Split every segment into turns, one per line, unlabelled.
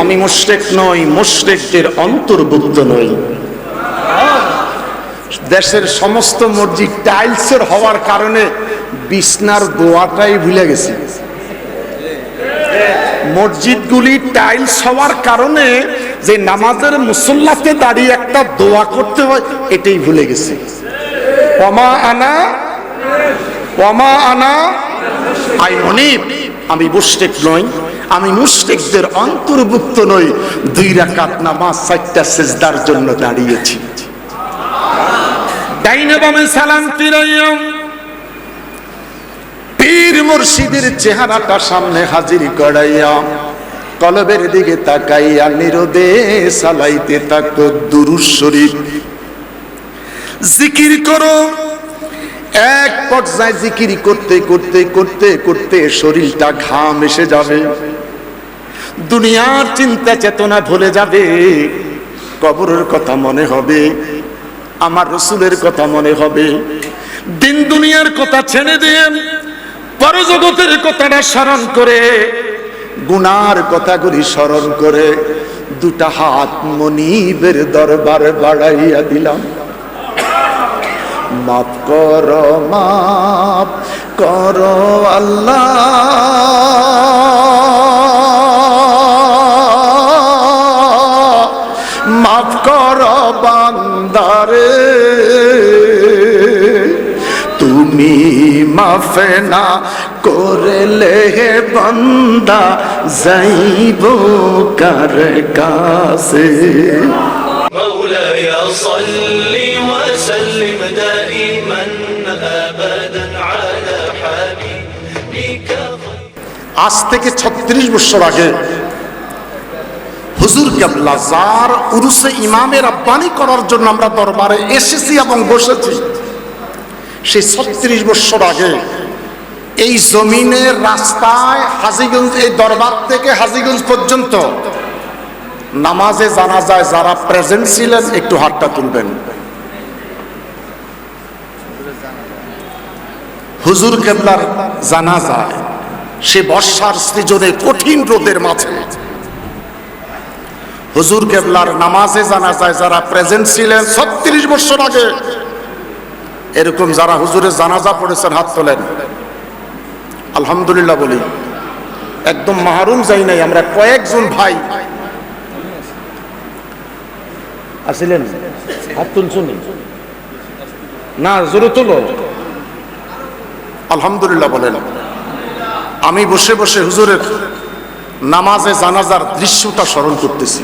আমি মুশরিক নই, মুশরিকদের অন্তর্ভুক্ত নই। দেশের সমস্ত মসজিদ টাইলসের হওয়ার কারণে বিছনার দোয়াটাই ভুলে গেছি। মসজিদগুলি টাইলস হওয়ার কারণে যে নামাজের মুসল্লাতে দাঁড়িয়ে একটা দোয়া করতে হয় এটাই ভুলে গেছি। ওমা আনা আই মুনিব, আমি মুশরিক নই, আমি মুশরিকদের অন্তর্ভুক্ত নই। 2 রাকাত নামাজ 4টা সিজদার জন্য দাঁড়িয়েছি। ডাইনে বামে সালাম ফিরাইয়া পীর মুর্শিদের চেহারাটা সামনে হাজির করাইয়া কলবের দিকে তাকাইয়া নিরোদে সালাইতে থাকো দুরূদ শরীফ, জিকির করো। এক পর্যায়ে জিকির করতে করতে করতে করতে শরীরটা ঘাম এসে যাবে, দুনিয়ার চিন্তা চেতনা ভুলে যাবে, কবরের কথা মনে হবে, আমার রাসূলের কথা মনে হবে। দিন দুনিয়ার কথা ছেড়ে দিয়ে পরজগতের কথাটা স্মরণ করে, গুনার কথাগুলি স্মরণ করে 2টা হাত মনিবের দরবার বাড়াইয়া দিলাম। মাফ করো আল্লাহ, মাফ করো বান্দারে, তুমি মাফ না করলে বান্দা যাইব কার কাছে।
مولاي صل وسلم دائما ابدا على حبيبك।
আজ থেকে 36 বছর আগে হুজুর কেবলা যার উরুসে ইমামে রাব্বানি করার জন্য আমরা দরবারে এসেছি এবং বসেছি, সেই 36 বছর আগে এই জমিনের রাস্তায় হাজীগঞ্জ, এই দরবার থেকে হাজীগঞ্জ পর্যন্ত নামাজে জানাজায় যারা প্রেজেন্ট ছিলেন একটু হাতটা তুলবেন। হুজুর কেবলার জানাজায় সে বর্ষার সৃজনে কঠিন রোদের মাঝে হুজুর কেবলার নামাজে জানাজায় যারা প্রেজেন্ট ছিলেন 36 বছর আগে, এরকম যারা হুজুরের জানাজা পড়েছেন হাত তোলেন। আলহামদুলিল্লাহ বলি, একদম মাহরুম যাই নাই আমরা। কয়েকজন ভাই আসিলেন, হাত তুলছুন না, জোরে তুলো। আলহামদুলিল্লাহ বলেন। আমি বসে বসে হুজুরের নামাজে জানাজার দৃশ্যটা স্মরণ করতেছি।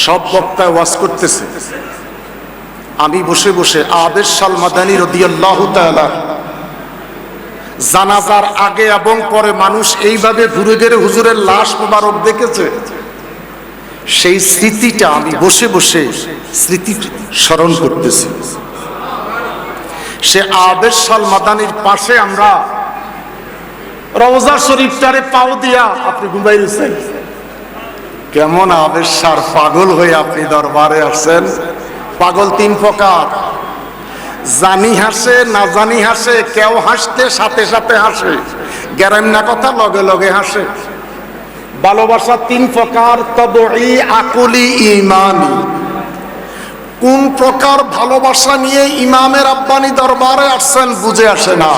সব বক্তায় ওয়াজ করতেছে, আমি বসে বসে আবেদ শাল মাদানী রাদিয়াল্লাহু তাআলা জানাজার আগে এবং পরে মানুষ এইভাবে ঘুরে ঘুরে হুজুরের লাশ মোবারক দেখেছে, সেই স্মৃতিটা আমি বসে বসে স্মৃতি স্মরণ করতেছি। সে আবেদ শাল মাদানীর পাশে আমরা রওজা শরীফটারে পাও দিয়া, আপনি ঘুমাই রয়েছেন কেমন আবেদ শাহ পাগল হয়ে আপনি দরবারে আসছেন। পাগল 3 প্রকার, জানি হাসে, না জানি হাসে, কেউ হাসতে সাথে সাথে হাসে, গ্যারাম না কথা লগে লগে হাসে। ভালোবাসা 3 প্রকার, তবঈ, আকুলি, ঈমানি। কোন প্রকার ভালোবাসা নিয়ে ইমামে রাব্বানি দরবারে আসছেন বুঝে আসে না।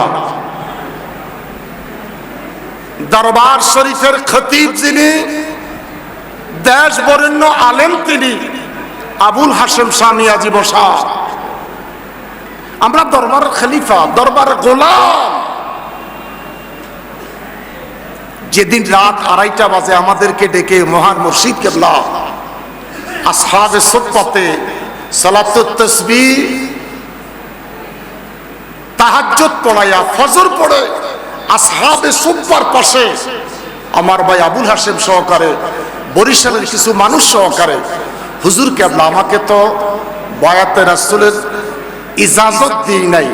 দরবার শরীফের খতিব যিনি, দেশ বরেণ্য আলেম তিনি আবুল হাশেম শাহ নিয়াজি বসা। আমরা দরবার খলিফা, দরবার গোলাম। যেদিন রাত 2:30 বাজে আমাদেরকে ডেকে মহান মুর্শিদ কেবলা আসহাবে সুফফাতে সালাতুত তাসবিহ, তাহাজ্জুদ পড়াইয়া ফজর পড়ে আসহাবে সুফফার পাশে আমার ভাই আবুল হাশেম সহকারে, বরিশালের কিছু মানুষ সহকারে হুজুর কেবলা আমাকে তো বায়াতে রাসূলের ইজাজত দিই নাই,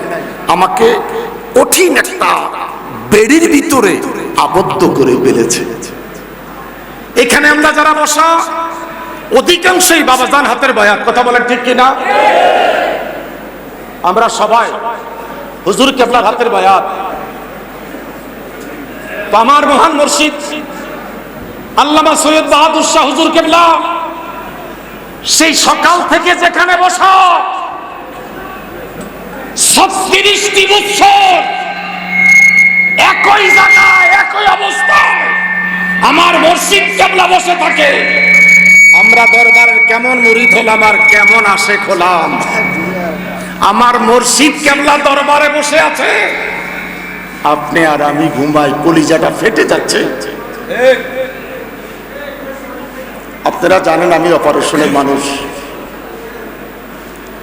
আমাকে কঠিন একটা বেড়ির ভিতরে আবদ্ধ করে ফেলেছে। এখানে আমরা যারা বসা অধিকাংশই বাবাজান হাতের বায়াত, কথা বলেন ঠিক কিনা? আমরা সবাই হুজুর কেবলার হাতের বায়াত। তো আমার মহান মুর্শিদ
আল্লামা সৈয়দ বাহাদুর শাহ হুজুর কেবলা সেই সকাল থেকে যেখানে বসা 36টি বছর একই জায়গায় একই অবস্থায় আমার মুর্শিদ কেবলা বসে থাকে। আমরা দরবারের কেমন মুরিদ হলাম আর কেমন আশেক হলাম। আমার মুর্শিদ কেবলা দরবারে বসে আছে, আপনি আর আমি ঘুমাই, কলিজাটা ফেটে যাচ্ছে। আপনারা জানেন আমি অপারেশনের মানুষ,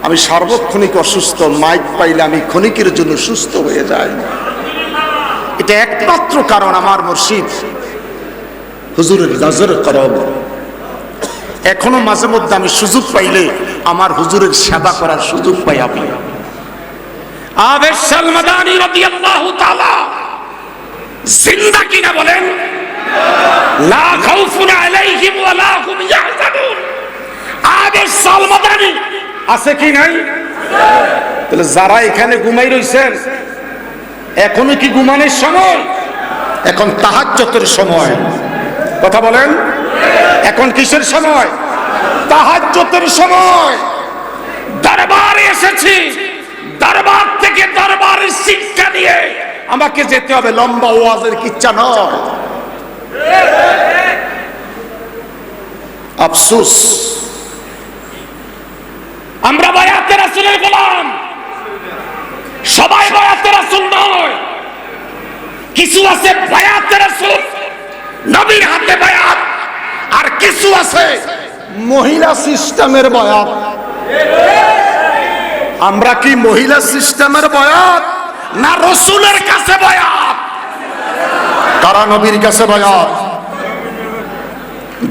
আমি সার্বক্ষণিক অসুস্থ। মাইক পাইলে আমি ক্ষণিকের জন্য সুস্থ হয়ে যাই। এটা একমাত্র কারণ আমার মুর্শিদ হুজুরের নজর করব। এখনো মাঝে মধ্যে আমি সুযোগ পাইলে আমার হুজুরের সেবা করার সুযোগ পাই। আমি আবেশ সালমাদানি রাদিয়াল্লাহু তাআলা জিন্দা কিনা বলেন, লা খাউফুন আলাইহিম ওয়া লা হুম ইয়াহজানুন। আবেশ সালমাদানি আছে কি নাই? তাহলে যারা এখানে ঘুমাই রইছেন, এখনো কি ঘুমানোর সময়? এখন তাহাজ্জুদের সময়। কথা বলেন, এখন কিসের সময়? তাহাজ্জুদের সময়। দরবারে এসেছি, দরবার থেকে দরবারের শিক্ষা নিয়ে আমাকে যেতে হবে। লম্বা ওয়াজের কিচ্ছা নয়। আফসোস, আমরা বায়াতে রাসূলের গোলাম। সবাই বায়াতে রাসূল নয়, কিছু আছে বায়াতে রাসূল, নবীর হাতে বায়াত, আর কিছু আছে মহিলা সিস্টেমের বায়াত। আমরা কি মহিলা সিস্টেমের বায়াত না রাসূলের কাছে বায়াত? কারা নবীর কাছে বায়াত?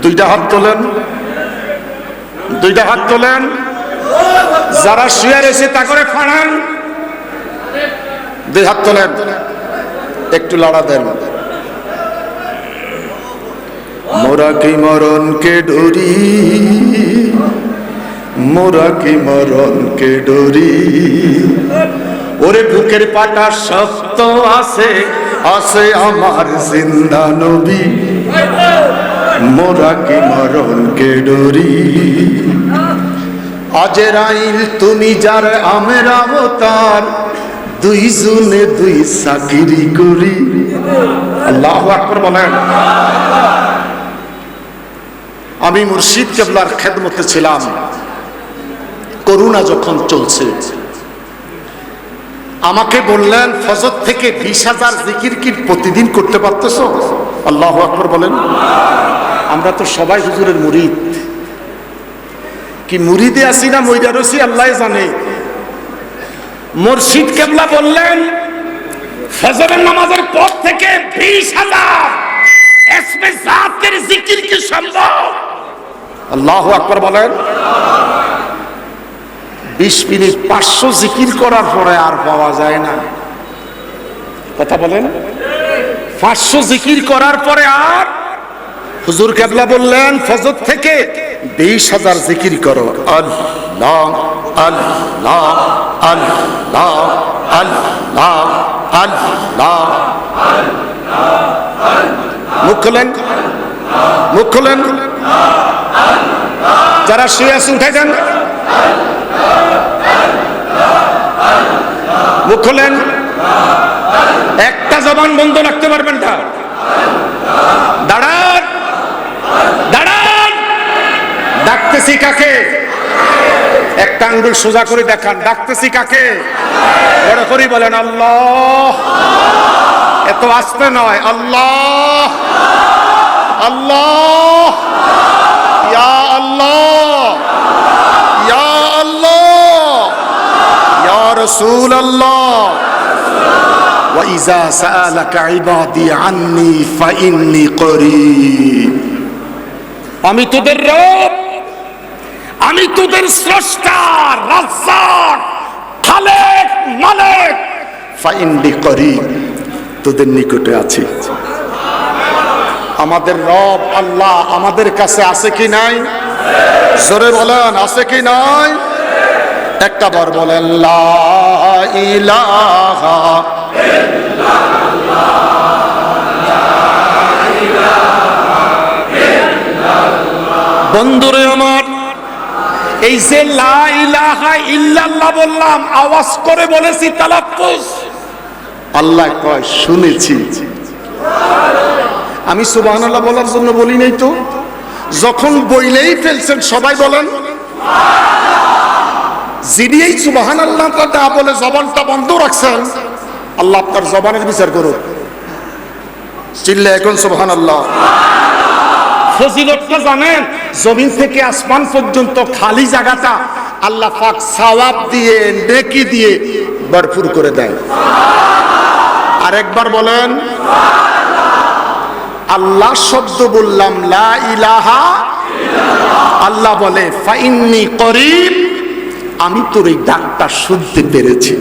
দুইটা হাত তোলেন, দুইটা হাত তোলেন। যারা শুয়ে রয়েছে তা করে ফাড়ান। দুই হাত তোলেন, একটু লড়া দেন। মোরা কি মরণকে ডরি, মোরা কি মরণকে ডরি। ওরে বুকের পাটা শক্ত আছে, আছে আমার জিন্দা নবী। মোরা কি মরণকে ডরি। আজরাইল তুমি যার, আমরাও তার, দুইজনে দুই চাকরি করি। আল্লাহু আকবার বলেন। আমি মুর্শিদ কেবলার খেদমতে ছিলাম। করোনা যখন চলছে, আমাকে বললেন ফজর থেকে 20,000 জিকির কি প্রতিদিন করতে পারতেছ? আল্লাহু আকবার বলেন। আমরা তো সবাই হুজুরের মুরিদ। কি মুরিদে আছি না মইরা রছি আল্লাহ জানে। মুর্শিদ কেবলা বললেন ফজরের নামাজের পর থেকে 20,000 ইসমে জাতের জিকির কি সম্ভব? আল্লাহু আকবার বলেন। 20 মিনিট 500 জিকির করার পরে আর পাওয়া যায় না। কথা বলেন। 500 জিকির করার পরে আর, হুজুর কেবলা বললেন ফজর থেকে 20,000 জিকির করো। আল্লাহ আল্লাহ আল্লাহ আল্লাহ আল্লাহ। মুখ খোলেন, মুখ খোলেন। যারা শুয়ে আছে উঠাই দেন, মুখ খোলেন। একটা জবান বন্ধ রাখতে পারবেন না। দাঁড়ান, দাঁড়ান। ডাকতেছি কাকে? একটা আঙ্গুল সোজা করে দেখান। ডাকতেছি কাকে? বড় করে বলেন আল্লাহ। এত আস্তে নয়। আল্লাহ আল্লাহ, ইয়া আল্লাহ, ইয়া আল্লাহ, ইয়া রাসূলুল্লাহ। ওয়া ইযা সাআলাকা ইবাদি আন্নী ফাইন্নী করিব। আমি তোদের রব, আমি তোদের স্রষ্টা, রাজ্জাক, খালেক, মালিক। ফাইন্নী করিব, তোদের নিকটে আছি। আমাদের রব আল্লাহ আমাদের কাছে আছে কি নাই? জোরে বলেন, আছে কি নাই? একটা বার বলেন লা ইলাহা ইল্লাল্লাহ, লা ইলাহা বন্ধুরে আমার, এই যে লা ইলাহা ইল্লাল্লাহ বললাম, আওয়াজ করে বলেছি তালাফফুজ। আল্লাহ কয় শুনেছি। আমি সুবহানাল্লাহ বলার জন্য বলি নাই তো, যখন বইলেই ফেলছেন সবাই বলেন। যিনি এই সুবহানাল্লাহটা না বলে জবানটা বন্ধ রাখছেন, আল্লাহ আপনার জবানের বিচার করুন। চিল্লা এখন সুবহানাল্লাহ। ফজিলতটা জানেন, জমিন থেকে আসমান পর্যন্ত খালি জায়গাটা আল্লাহ পাক সওয়াব দিয়ে নেকি দিয়ে ভরপুর করে দেয়। আরেকবার বলেন আল্লাহ শব্দ বললাম, লা ইলাহা ইল্লাল্লাহ। আল্লাহ বলে ফাইন্নী করিব, আমি তোর এই ডাকটা শুনতে পেরেছি।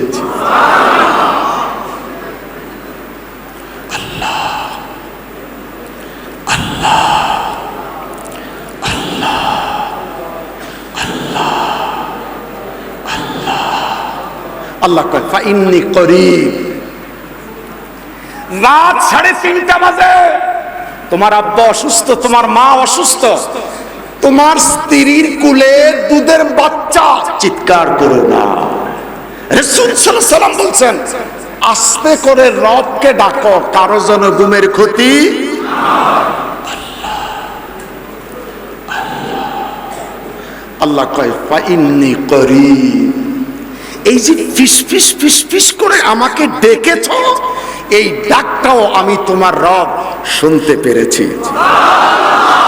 আল্লাহ কয় ফাইন্নী করিব। রাত 3:30 বাজে, তোমার আব্বা অসুস্থ, তোমার মা অসুস্থ, তোমার স্ত্রীর কুলে দুধের বাচ্চা, চিৎকার করো না। রাসূল সাল্লাল্লাহু আলাইহি ওয়াসাল্লাম বলছেন আস্তে করে রবকে ডাকো, কারো যেন ঘুমের ক্ষতি। আল্লাহ কয় ফাইন্নী করিব। এই যে ফিস ফিস ফিস ফিস করে আমাকে ডেকেছ, এই ডাকটাও আমি তোমার রব শুনতে পেরেছি।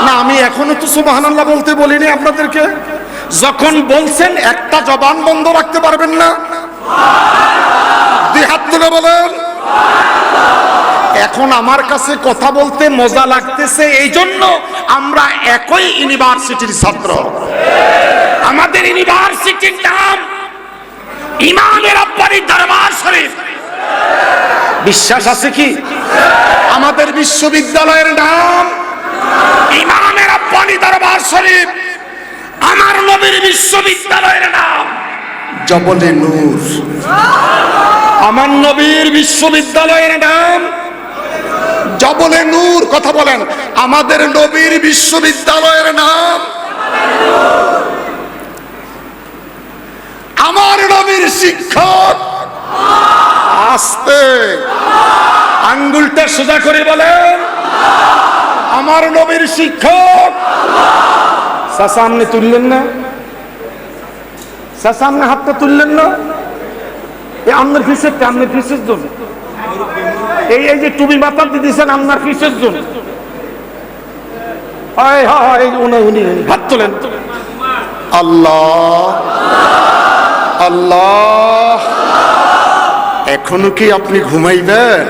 না, আমি এখনো তো সুবহানাল্লাহ বলতে বলিনি আপনাদেরকে। যখন বলছেন একটা জবান বন্ধ রাখতে পারবেন না, দুই হাত তুলে বলেন। এখন আমার কাছে কথা বলতে মজা লাগতেছে, এই জন্য আমরা একই ইউনিভার্সিটির ছাত্র। আমাদের ইউনিভার্সিটির নাম ইমামে রাব্বানী দরবার শরীফ। বিশ্বাস আছে কি? আমাদের বিশ্ববিদ্যালয়ের নাম ইমামে রাব্বানী দরবার শরীফ। আমার নবীর বিশ্ববিদ্যালয়ের নাম জবলে নূর। আমার নবীর বিশ্ববিদ্যালয়ের নাম জবলে নূর। কথা বলেন, আমাদের নবীর বিশ্ববিদ্যালয়ের নাম। আমার নবীর শিক্ষক, আস্তে আঙ্গুলটা সোজা করে বলেন, আমার নবীর শিক্ষক। সামনে তুললেন না, সামনে হাতটা তুললেন না। এই আপনার ফিসের জন্য, এই যে টুপি মাথার দিয়েছেন আপনার ফিসের জন্য। উনি হাত তোলেন। আল্লাহ আল্লাহ। এখনো কি আপনি ঘুমাইবেন?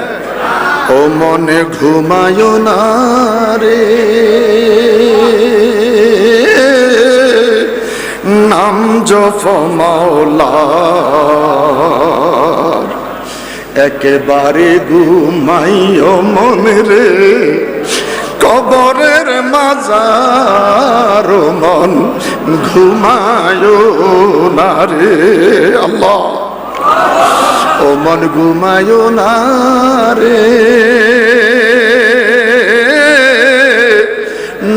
ও মনে ঘুমায় না রে, নাম জপ মাওলার, একেবারে ঘুমাইও মনে রে, কবরের মাজার মন ঘুমায় না রে। আল্লাহ, ও মন ঘুমায় না রে,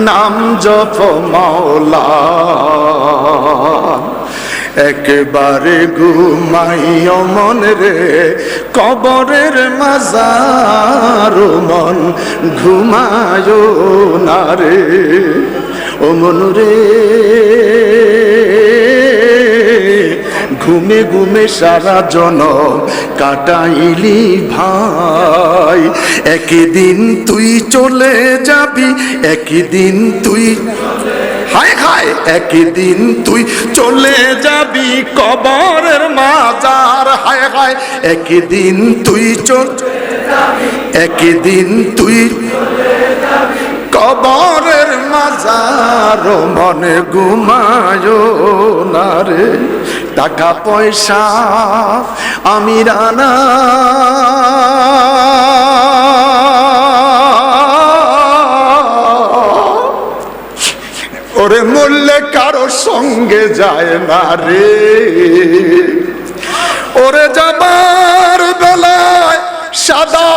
নাম জপ মাওলার, একেবারে ঘুমাইও মন রে, কবরের মাজার মন ঘুমায় না রে। ও মন রে, ঘুমে ঘুমে সারা জনম কাটাইলি ভাই, একদিন তুই চলে যাবি, একদিন তুই, হায় হায়, একদিন তুই চলে যাবি কবরের মাজার, হায় হায়, একদিন তুই একদিন তুই কবরের মাজার মনে ঘুমায় না রে। টাকা পয়সা আমি রানা, ওরে মরলে কারো সঙ্গে যায় না রে, ওরে যাবার বেলায় সাদা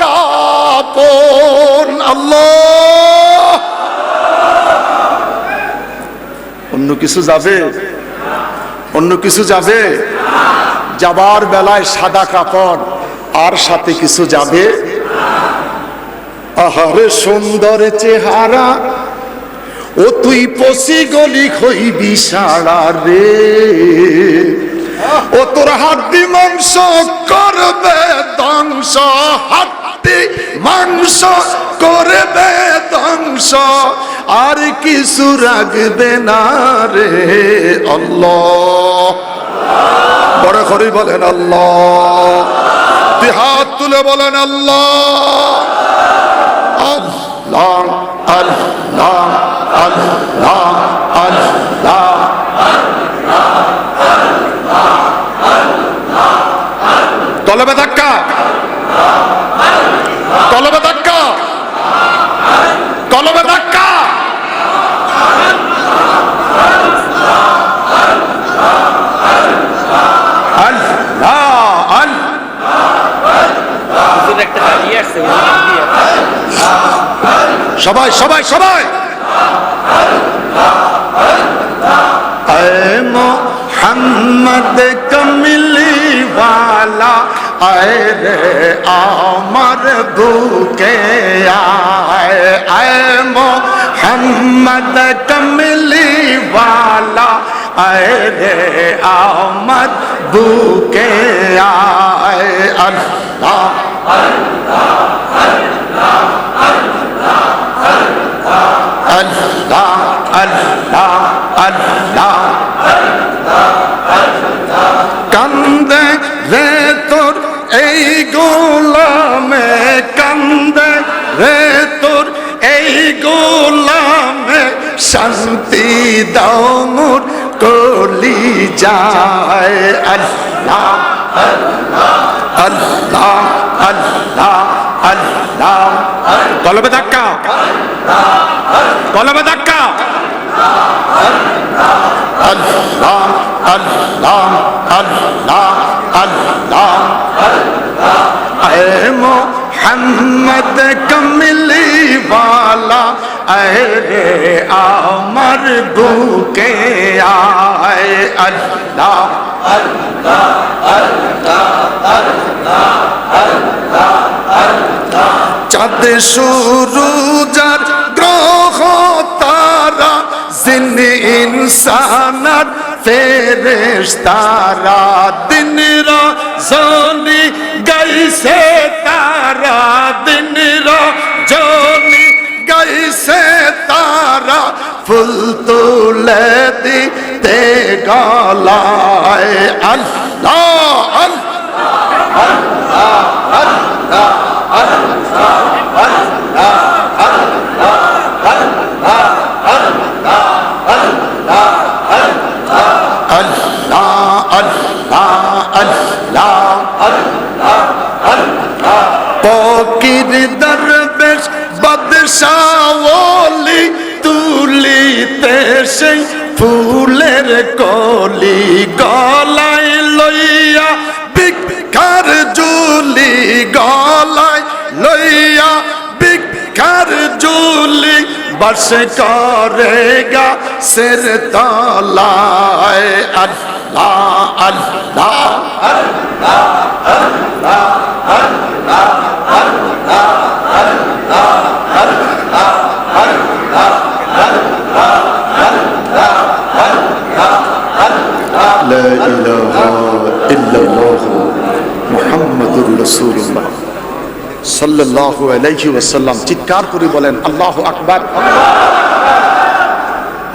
কাপড়। আল্লাহ
কিছু যাবে? অন্য কিছু যাবে? যাবার বেলায় সাদা কাপড়, আর সাথে কিছু যাবে? আহারে সুন্দর চেহারা, ও তুই পশি গলি হইবি সারা রে, ও তোর হাড্ডি মাংস করবে ধ্বংস, হাড্ডি মাংস করবে ধ্বংস, আর কিছু রাখবে না রে। আল্লাহ, বড় করে বলেন আল্লাহ, তুই হাত তুলে বলেন আল্লাহ। আল্লাহ আল্লাহ আল্লাহ আল্লাহ। তলবে ধাক্কা, তলবে ধাক্কা, তলবে ধাক্কা। সবাই সবাই সবাই মোহাম্মদ কমলি ওয়ালা আয় রে আমার বুকে আয়, আয় মোহাম্মদ কমলি ওয়ালা আয় রে আমার বুকে আয়। আল্লাহ আল্লাহ আল্লাহ আল্লাহ। কান্দে রে তোর এই গোলামে, কান্দে রে তোর এই গোলামে, শান্তি দাও মোর কলি যায়। আল্লাহ আল্লাহ আল্লাহ আল্লাহ আল্লাহ। তলবে ধাক্কা, তলবে ধাক্কা। আল্লাহ আল্লাহ আল্লাহ আল্লাহ। আয় মোহাম্মদ কমলি ওয়ালা আয় রে আমার বুকে আয়। আল্লাহ আল্লাহ আল্লাহ আল্লাহ আল্লাহ আল্লাহ। চাঁদ সুরুজার গ্রহ তারা, জিন ইনসানার ফেরেশতারা, দিন রজনী গাইছে তারা, দিন রজনী গাইছে তারা, ফুল তুলে দিতে গলায়। আল্লাহ আল্লাহ আল্লাহ আল্লাহ আল্লাহ আল্লাহ আল্লাহ আল্লাহ আল্লাহ আল্লাহ আল্লাহ আল্লাহ আল্লাহ। ফকির দরবেশ বাদশাহ ওলি তুলিতে সেই ফুলের কলি, গলায় লইয়া ভিক্ষার ঝুলি, গলায় লইয়া ভিক্ষার ঝুলি, বাস করে গাছের তলায়। আল্লাহ আল্লাহ আল্লাহ আল্লাহ আল্লাহ আল্লাহ আল্লাহ আল্লাহ আল্লাহ আল্লাহ। লা ইলাহা ইল্লাল্লাহ মুহাম্মাদুর রাসূলুল্লাহ সাল্লাল্লাহু আলাইহি ওয়াসাল্লাম। চিৎকার করে বলেন আল্লাহু আকবার।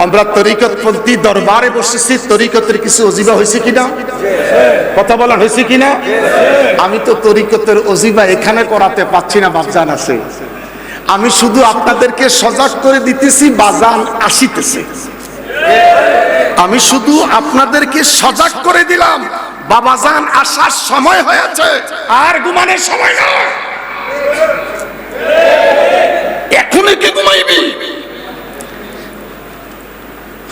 আমরা তরিকতপন্থী দরবারে বসেছি, তরিকতের কিছু অজিবা হয়েছে কিনা? কথা বলা হয়েছে কিনা? আমি তো তরিকতের অজিবা এখানে করাতে পাচ্ছি না, বাজান আছে। আমি শুধু আপনাদেরকে সজাগ করে দিতেছি, বাজান আসিতেছে। আমি শুধু আপনাদেরকে সজাগ করে দিলাম, বাবাজান আসার সময় হয়েছে, আর ঘুমানোর সময় নয়। এখনই কি ঘুমাইবি?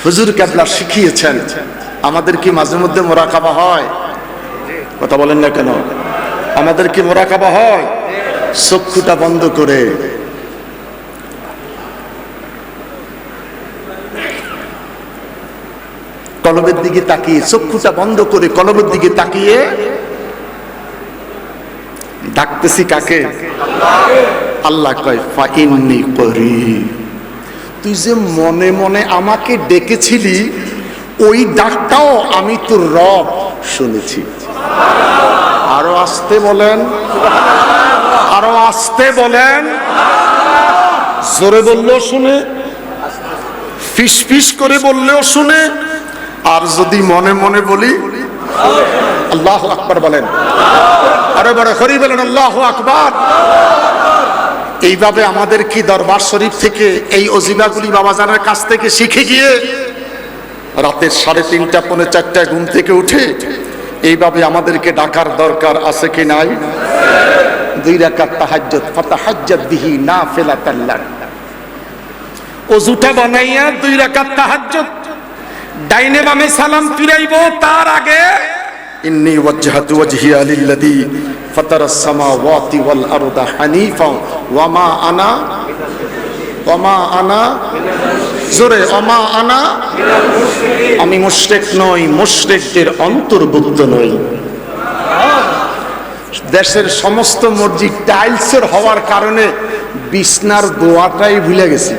হুজুর কেবলা শিখিয়েছেন, আমাদের কি মাঝে মধ্যে মোরাকাবা হয়? কথা বলেন না কেন? আমাদের কি মোরাকাবা হয়? চক্ষুটা বন্ধ করে কলবের দিকে তাকিয়ে, চক্ষুটা বন্ধ করে কলবের দিকে তাকিয়ে ডাকতেছি কাকে? আল্লাহ কয় ফা ইন্নী করিব, তুই যে মনে মনে আমাকে ডেকেছিলি ওই ডাকটাও আমি তোর রব শুনেছি। আরো আসতে বলেন, আরো আসতে বলেন। জোরে বললেও শুনে, ফিস ফিস করে বললেও শুনে, আর যদি মনে মনে বলি আল্লাহু আকবার বলেন, আরো বড় করে বলেন আল্লাহু আকবার। এইভাবে আমাদের কি দরবার শরীফ থেকে এই অজিবাগুলি বাবাজানের কাছ থেকে শিখে গিয়ে রাতের 3:30 পৌনে 4টায় ঘুম থেকে উঠে এইভাবে আমাদেরকে ডাকার দরকার আছে কি নাই? 2 রাকাত তাহাজ্জুদ, ফাতাহাজ্জাদ বিহি নাফিলাতান লাক। ওযুটা বানাইয়া 2 রাকাত তাহাজ্জুদ, ডাইনে বামে সালাম ফিরাইবো, তার আগে ইন্নী ওয়াজহাতু ওয়াজহিয়া লিল্লাযী ফাতারাস সামাওয়াতি ওয়াল আরদা হানিফা ওয়ামা আনা জোরে ওয়ামা আনা, আমি মুশরিক নই, মুশরিকদের অন্তর্ভুক্ত নই। দেশের সমস্ত মসজিদ টাইলসের হওয়ার কারণে বিছনার দোয়াটাই ভুলে গেছি।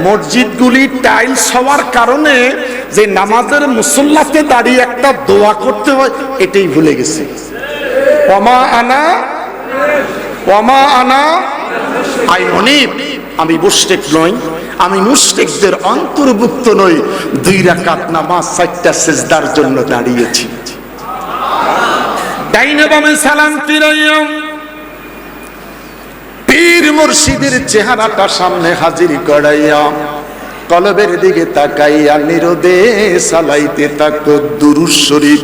মসজিদগুলি টাইলস হওয়ার কারণে যে নামাজের মুসল্লাতে দাঁড়িয়ে একটা দোয়া করতে হয় এটাই ভুলে গেছি। ওয়ামা আনা আই মনিব, আমি মুশরিক নই, আমি মুশরিকদের অন্তর্ভুক্ত নই। 2 রাকাত নামাজ 4টা সিজদার জন্য দাঁড়িয়েছি। ডাইনে বামে সালাম ফিরাইয়া পীর মুর্শিদের চেহারাটা সামনে হাজির করাইয়া কলবের দিকে তাকাইয়া নিরোদে সালাইতে থাকো দুরূদ শরীফ,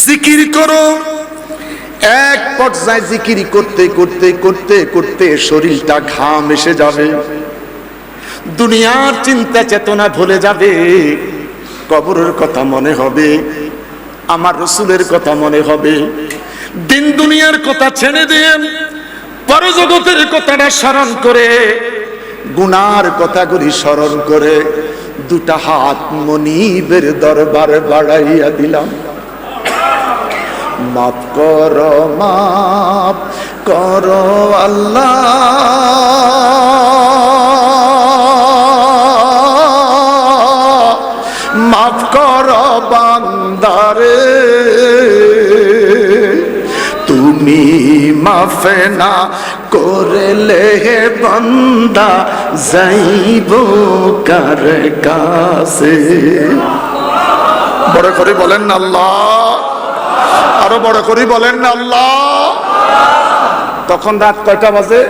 জিকির করো। এক পর্যায়ে জিকির করতে করতে করতে করতে শরীরটা ঘাম এসে যাবে, দুনিয়ার চিন্তা চেতনা ভুলে যাবে, কবরের কথা মনে হবে, আমার রাসূলের কথা মনে হবে। দিন দুনিয়ার কথা ছেড়ে দিয়ে পরজগতের কথাটা স্মরণ করে, গুনার কথাগুলি স্মরণ করে 2টা হাত মনিবের দরবারে বাড়াইয়া দিলাম। মাফ করো আল্লাহ, মাফ করো বান্দারে, তুমি মাফ না করলে বান্দা যাইব কার কাছে। বড় করে বলেন না আল্লাহ, আরো বড় করে বলেন না আল্লাহ। তখন রাত কয়টা বাজে?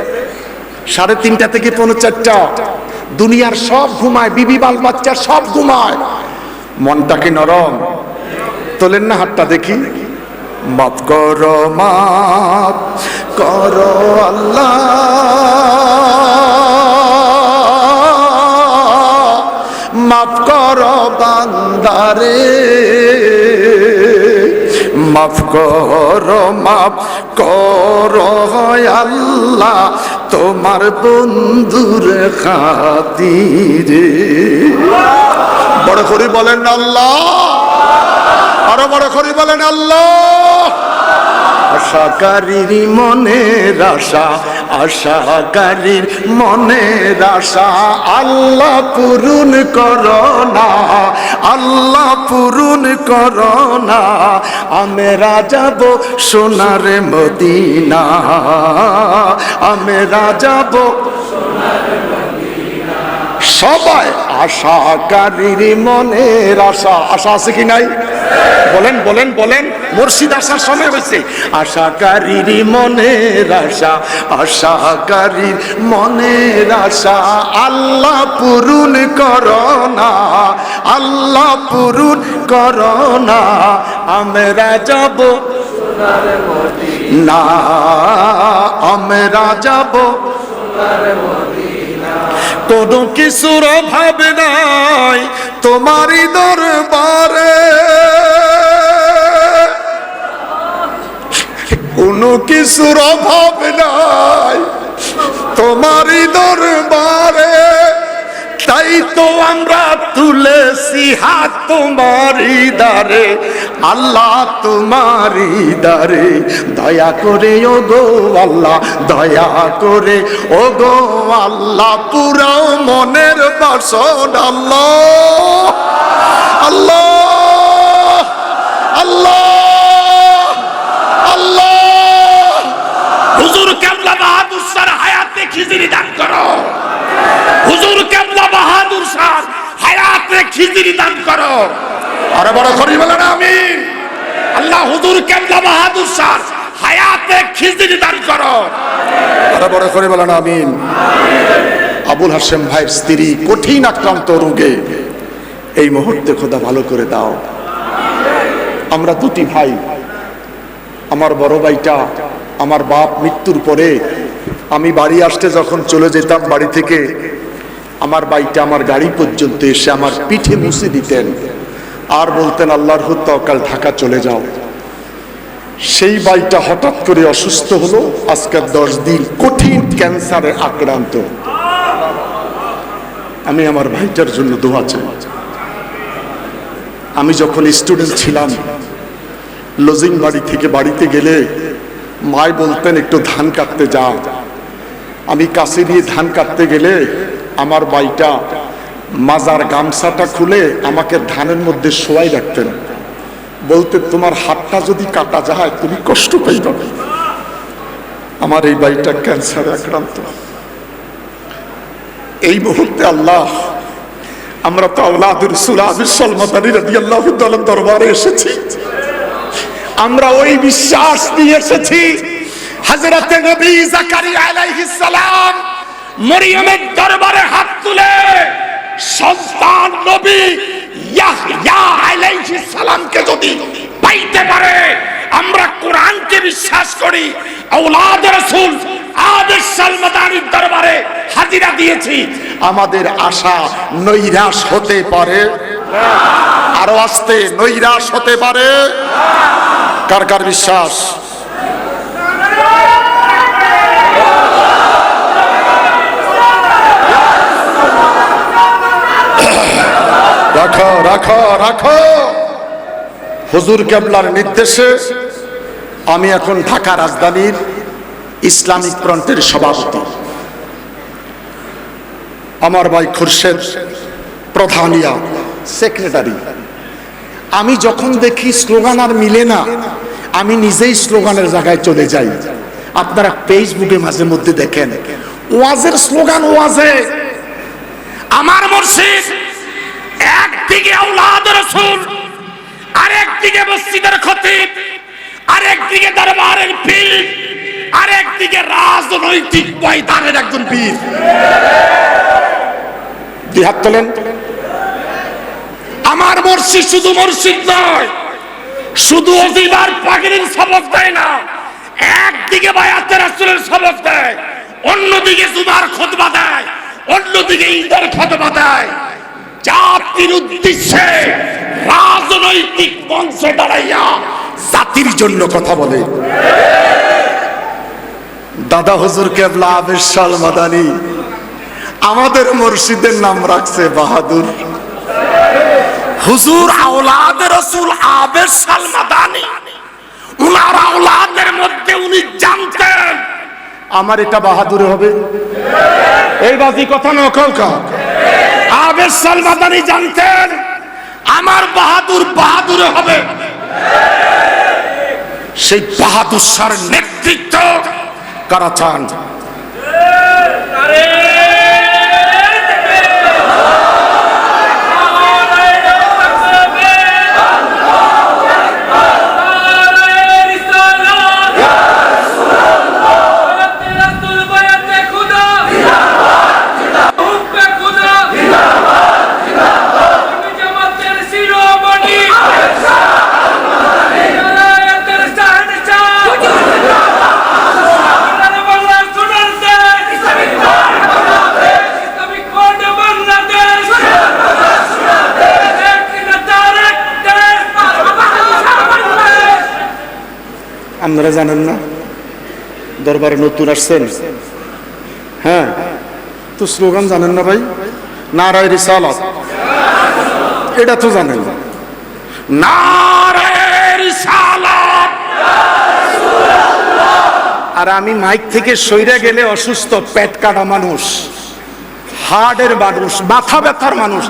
3:30 থেকে 4:45। দুনিয়ার সব ঘুমায়, বিবি বাল বাচ্চা সব ঘুমায়, মনটা কি নরম? তোলেন না হাতটা দেখি। মাফ করো আল্লাহ, মাফ করো বান্দারে, মাফ করো আল্লাহ তোমার বন্ধুর খাতিরে। বড় করে বলেন আল্লাহ, আরো বড় করে বলেন আল্লাহ। আশাকারীর মনের আশা, আশাকারীর মনের আশা আল্লাহ পূরণ করো না, আল্লাহ পূরণ করো না। আমরা যাব সোনার মদিনা, আমরা যাব সবাই। আশাকারীর মনের আশা, আশা আছে কি নাই? বলেন বলেন বলেন, মুর্শিদ আসার সময় হয়েছে। আশাকারীর মনের আশা, আশাকারীর মনের আশা আল্লাহ পূরণ করো না, আল্লাহ পূরণ করো না। আমরা যাব না, আমরা যাব কোনো কিছুর অভাব নাই তোমারই দরবারে, কোনো কিছুর অভাব নাই তোমারই দরবারে। তাই তাই তো আমরা তুলেছি হাত তোমারি দ্বারে, আল্লাহ তোমারি দ্বারে। দয়া করে ও গো আল্লাহ, দয়া করে ও গো আল্লাহ, পুরো মনের বাসন আল্লাহ আল্লাহ আল্লাহ আল্লাহ। হুজুর কেবলা বাহাদুর স্যার হায়াতে খিজিরি দান করো, হুজুর কেবলা বাহাদুর স্যার হায়াতে খিজিরি দান করো। আরে বড় করি বলেন আমিন। আল্লাহ হুজুর কেবলা বাহাদুর স্যার হায়াতে খিজিরি দান করো। আরে বড় করে বলেন আমিন। আবুল হাশেম ভাইয়ের স্ত্রী কঠিন আক্রান্ত রোগে, এই মুহূর্তে খোদা ভালো করে দাও। আমরা দুটি ভাই, আমার বড় ভাইটা আমার বাপ মৃত্যুর পরে আমি বাড়ি আসতে যখন চলে যেতাম বাড়ি থেকে, আমার ভাইটা আমার গাড়ি পর্যন্ত এসে আমার পিঠে মুছে দিতেন আর বলতেন আল্লাহর তাওয়াক্কাল, ঢাকা চলে যাও। সেই ভাইটা হঠাৎ করে অসুস্থ হলো, আজকে 10 দিন কঠিন ক্যান্সারে আক্রান্ত। আমি আমার ভাইটার জন্য দোয়া চাই। আমি যখন স্টুডেন্ট ছিলাম, লজিং বাড়ি থেকে বাড়িতে গেলে মাই বলতেন একটু ধান কাটতে যাও। আমি কাছে দিয়ে ধান কাটতে গেলে আমার ভাইটা মাজার গামছাটা খুলে আমাকে ধানের মধ্যে শোয়াই রাখতেন, বলতে তোমার হাতটা যদি কাটা যায় তুমি কষ্ট পাইবে। আমার এই ভাইটা ক্যান্সারে আক্রান্ত। এই মুহূর্তে আল্লাহ, আমরা তো আওলাদুর রাসূল আবিসাল মাদানী রাদিয়াল্লাহু তাআলা দরবারে এসেছি। আমরা ওই বিশ্বাস নিয়ে এসেছি, হযরতে নবী জাকারিয়া আলাইহিস সালাম মরিয়মের দরবারে হাত তুলে সন্তান নবী ইয়াহইয়া আলাইহিস সালামকে যদি পাইতে পারে, আমরা কোরআনকে বিশ্বাস করি। আওলাদ রাসূল আবিসাল মাদানীর দরবারে হাজিরা দিয়েছি। আমাদের আশা নৈরাশ হতে পারে, আরো আস্তে নৈরাশ হতে পারে। কার কার বিশ্বাস? রাখো রাখো রাখো। হুজুর কেবলার নির্দেশে আমি এখন ঢাকা রাজধানীর ইসলামিক ফ্রন্টের সভাপতি। আমার ভাই খুরশেদ প্রধানিয়া সেক্রেটারি। আমি যখন দেখি স্লোগান আর মিলে না, আমি নিজেই স্লোগানের জায়গায় চলে যাই। আপনারা ফেসবুকে মাঝে মধ্যে দেখেন ওয়াজের স্লোগান, ওয়াজে আমার মুর্শিদ একদিকে আওলাদ রাসূল, আরেকদিকে মসজিদের খতিব, আরেকদিকে দরবারের পীর, আরেকদিকে রাজনৈতিক ময়দানের একজন পীর। দুই হাত তোলেন। আমার মুর্শিদ শুধু মুর্শিদ নয়, শুধু ওজিবার পাগড়ির সবক দেয় না, একদিকে বায়াতে রাসূলের সবক দেয়, অন্যদিকে জুমার খুতবা দেয়, অন্যদিকে ঈদের খুতবা দেয়। জাতির উদ্দেশ্যে রাজনৈতিক মঞ্চে দাঁড়াইয়া জাতির জন্য কথা বলে। দাদা হুজুর কেবলা আবিসাল মাদানী আমাদের মুর্শিদের নাম রাখছে বাহাদুর। হুজুর আওলাদ রাসূল আবিসাল মাদানী, উনার আওলাদের মধ্যে উনি জানতেন আমার এটা বাহাদুর হবে। এই বাজি কথা নকল কা। আবিসাল মাদানী জানতেন আমার বাহাদুর বাহাদুর হবে। সেই বাহাদুর শাহর নেতৃত্ব কারা চান? আপনারা জানেন না দরবারে নতুন আসছেন, হ্যাঁ, তো স্লোগান জানেন না ভাই?
নারায়ে রিসালাত, এটা তো জানেন। নারায়ে রিসালাত। আর আমি মাইক থেকে সইরা গেলে অসুস্থ, পেট কাটা মানুষ, হার্টের মানুষ, মাথা ব্যথার মানুষ।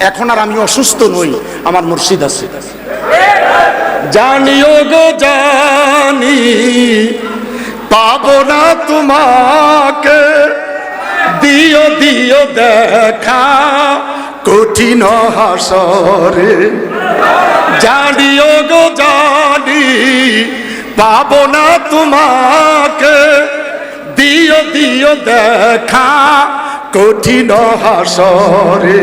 এখন আর আমি অসুস্থ নই, আমার মুর্শিদ আছে। জানিও গো জানি পাবো না তোমাকে, দিও দিও দেখা কঠিন হাসরে। জানিও গো জানি পাবো না তোমাকে, দিও দিও দেখা কঠিন হাসরে।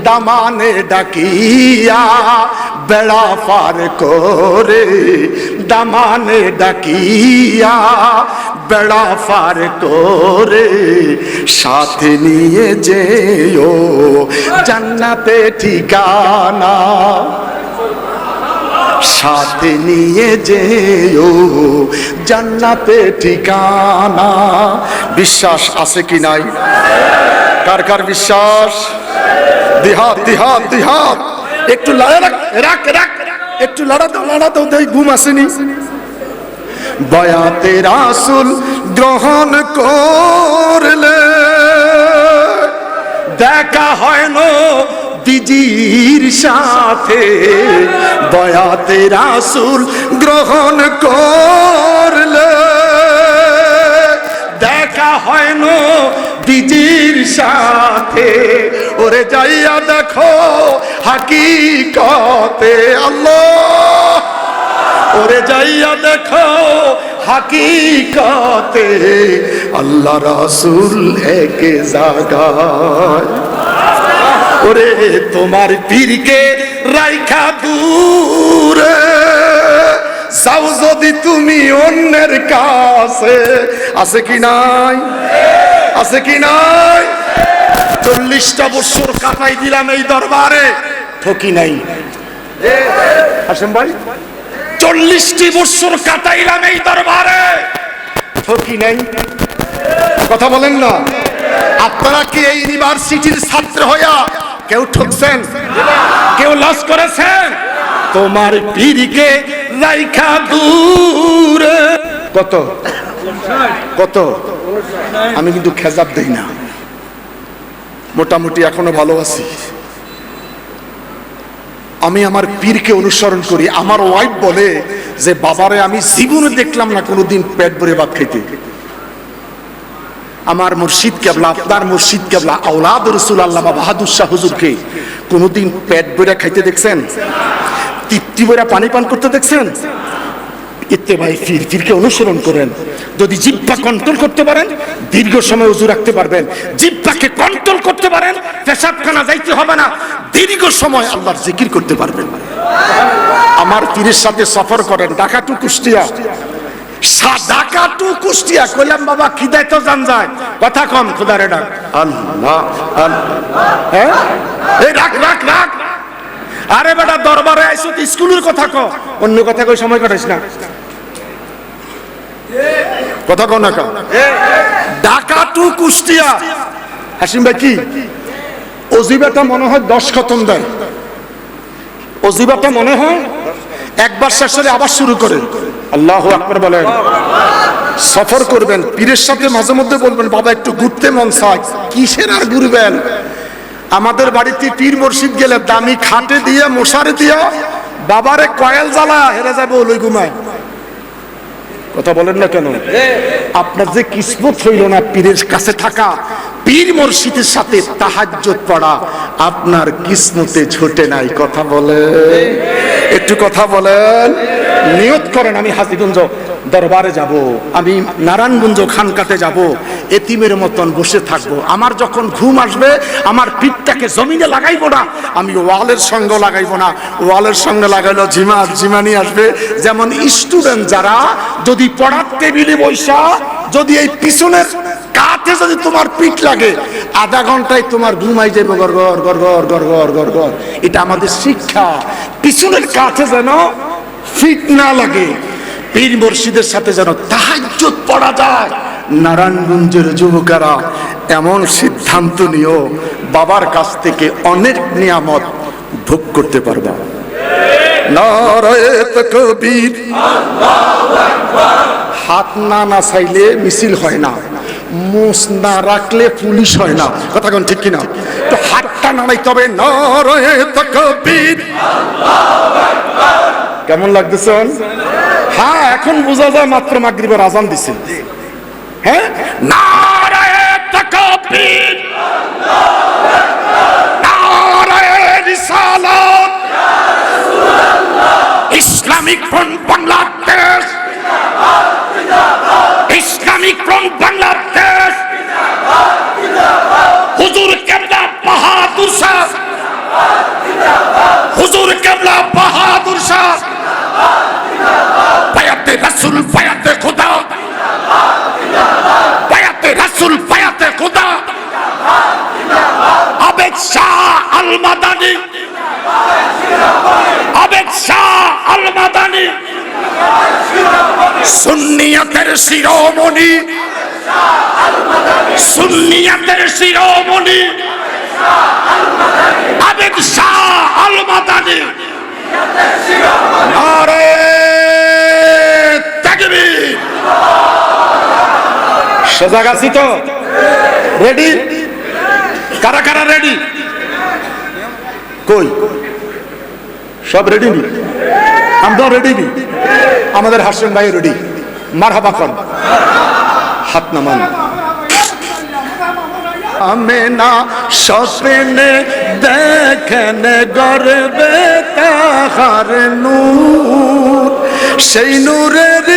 দামানে ডাকিয়া বেড়া পার করে, দামানে ডাকিয়া বেড়া পার করে, সাথে নিয়ে যেও জান্নাতে ঠিকানা, সাথে নিয়ে যেও জান্নাতে ঠিকানা। বিশ্বাস আছে কি নাই? কার কার বিশ্বাস? দিহাত দিহাত দিহাত। একটু লড়া রাখ রাখ, একটু লড়া দাও দেই, ঘুম আসেনি। বয়াতে রাসূল গ্রহণ করলে দেখা হয় না দিজির সাথে, বয়াতে রাসূল গ্রহণ করলে দেখা হয় না দিজির সাথে। ওরে যাইয়া দেখো হাকিকতে আল্লাহ, ওরে যাইয়া দেখো হাকিকতে আল্লাহ রাসূল এক জায়গায়। ওরে তোমার পীরকে রাইখা দূরে যাও যদি তুমি অন্যের কাছে, আছে কি নাই? আছে কি নাই? 40টা বছর কাটাই দিলাম এই দরবারে, ঠকি নাই। হাসেম ভাই, 40টি বছর কাটাইলাম এই দরবারে, ঠকি নাই। কথা বলেন না? আপনারা কি এই ইউনিভার্সিটির ছাত্র হইয়া কেউ ঠকছেন? কেউ লস করেছেন? তোমার পীরকে রাইখা দূরে। কত কত? আমি কিন্তু খেজাব দেই না, মোটামুটি এখনো ভালো আছি। আমি আমার পীরকে অনুসরণ করি। আমার ওয়াইফ বলে যে বাবারে আমি জীবনে দেখলাম না কোনোদিন পেট ভরে ভাত খাইতে। আমার মুর্শিদ কেবলা, আপনার মুর্শিদ কেবলা আওলাদ রাসূল আল্লামা বাহাদুর শাহ হুজুরকে কোনোদিন পেট ভরে খাইতে দেখছেন? তৃপ্তি ভরে পানি পান করতে দেখছেন? ইত্তেবাই পীরকে অনুসরণ করেন। যদি জিহ্বা কন্ট্রোল করতে পারেন দীর্ঘ সময় ওযু রাখতে পারবেন। জিহ্বাকে কন্ট্রোল করতে পারেন, পেশাবখানা যাইতে হবে না, দীর্ঘ সময় আল্লাহর জিকির করতে পারবেন। আমার পীরের সাথে সফর করেন, ঢাকা টু কুষ্টিয়া। ঢাকা টু কুষ্টিয়া কইলাম বাবা খিদায় তো জান যায়, কথা কম, খোদারে ডাক আল্লাহ আল্লাহ। হ্যাঁ এই রাখ রাখ রাখ। আরে বেটা দরবারে আইছো তো স্কুলের কথা কও, অন্য কথা কই সময় কাটাইস না। কথা কও না কও। ঢাকা টু কুষ্টিয়া। হাসিম ভাই কি অজিবাটা মনে হয় 10 খতম দেয়। অজিবাটা মনে হয় একবার শেষ হলে আবার শুরু করে। আল্লাহু আকবার বলেন। সফর করবেন পীরের সাথে, মাঝে মধ্যে বলবেন বাবা একটু ঘুরতে মন চায়। কিসের আর ঘুরবেন? আমাদের বাড়িতে পীর মুর্শিদ গেলে দামি খাটে দিয়ে মশারি দিয়ে বাবারে কয়েল জ্বালা হেরে যাবে ওই ঘুমায়। কথা বলেন না কেন? আপনার যে কিসমত হইল না পীরের কাছে থাকা, পীর মুর্শিদের সাথে তাহাজ্জুদ পড়া, আপনার কিসমতে ছোটে নাই। কথা বলেন, একটু কথা বলেন। নিয়ত করেন আমি হাজীগঞ্জ দরবারে যাব, আমি নারায়ণগঞ্জ খানকাতে যাব, এতিমের মতন বসে থাকবো। আমার যখন ঘুম আসবে আমার পিঠটাকে জমিনে লাগাইবো না, আমি ওয়ালের সঙ্গে লাগাইবো না। ওয়ালের সঙ্গে লাগাইলো ঝিমানি আসবে। যেমন স্টুডেন্ট যারা যদি পড়ার টেবিলে বৈশা যদি এই পিছনের কাতে যদি তোমার পিঠ লাগে, আধা ঘন্টায় তোমার ঘুমাই যাবে গর গর গর গর গর গর গর গর। এটা আমাদের শিক্ষা। পিছনের কাছে যেন ফিট না লাগে। পীর মুর্শিদের সাথে যেন তাহাজ্জুদ পড়া যায়। নারায়ণগঞ্জের যুবকেরা এমন সিদ্ধান্ত নিও, বাবার কাছ থেকে অনেক নিয়ামত ভোগ করতে পারবা। নারায়ে তাকবীর, হাত না নাচাইলে মিছিল হয় না, মুছ না রাখলে পুলিশ হয় না, কথা কোন ঠিক কিনা? তো হাতটা নাড়াইতে হবে। নারায়ে তাকবীর, কেমন লাগতেছে? হ্যাঁ, এখন বোঝা যায় মাত্র মাগরিবের আজান দিছে। হ্যাঁ, নারায়ে তাকবীর, নারায়ে রিসালাত, Islamic front Bangladesh, Islamic front Bangladesh, হুজুর কেবলা বাহাদুর শাহ, হুজুর কেবলা বাহাদুর শাহ, বায়াতে রাসূল বায়াতে খুদা, বায়াতে রাসূল বায়াতে খুদা, আবেদ শাহ আল মাদানী, আবেদ শাহ আল মাদানী, সুন্নিয়তের শিরোমণি, সুন্নিয়তের শিরোমণি আবেদ শাহ আল মাদানী। নারে তাকবীর। সজাগ আছি তো? রেডি? কারা কারা রেডি? কই সব রেডি নি? আমরা রেডি নি? আমাদের হাসিম ভাই রেডি? মারহাবা কর, হাত নামান। আমেনা স্বপ্নে দেখেন গর্বে তাহার নূর, সেই নূরের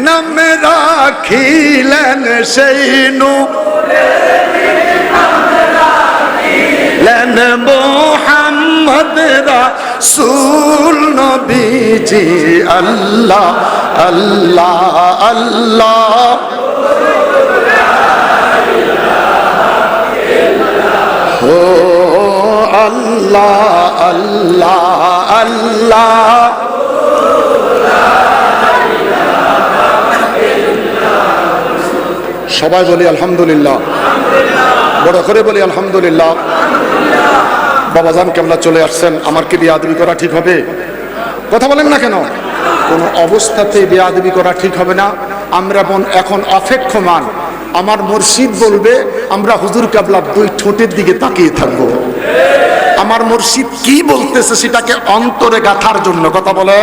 নাম রাখিলেন, সেই নূরের মোহাম্মদ রাসূল নবীজি। আল্লাহ আল্লাহ আল্লাহ, ও আল্লাহ আল্লাহ আল্লাহ। সবাই বলি আলহামদুলিল্লাহ, বড় করে বলি আলহামদুলিল্লাহ। বাবাজান কেবলা চলে আসছেন, আমার কি বেয়াদবি করা ঠিক হবে? কথা বলেন না কেন? কোন অবস্থাতেই বেয়াদবি করা ঠিক হবে না। আমরা এখন অপেক্ষমান, আমার মুর্শিদ বলবে, আমরা হুজুর কেবলা দুই ঠোঁটের দিকে তাকিয়ে থাকবো। আমার মুর্শিদ কি বলতেছে সেটাকে অন্তরে গাঁথার জন্য, কথা বলে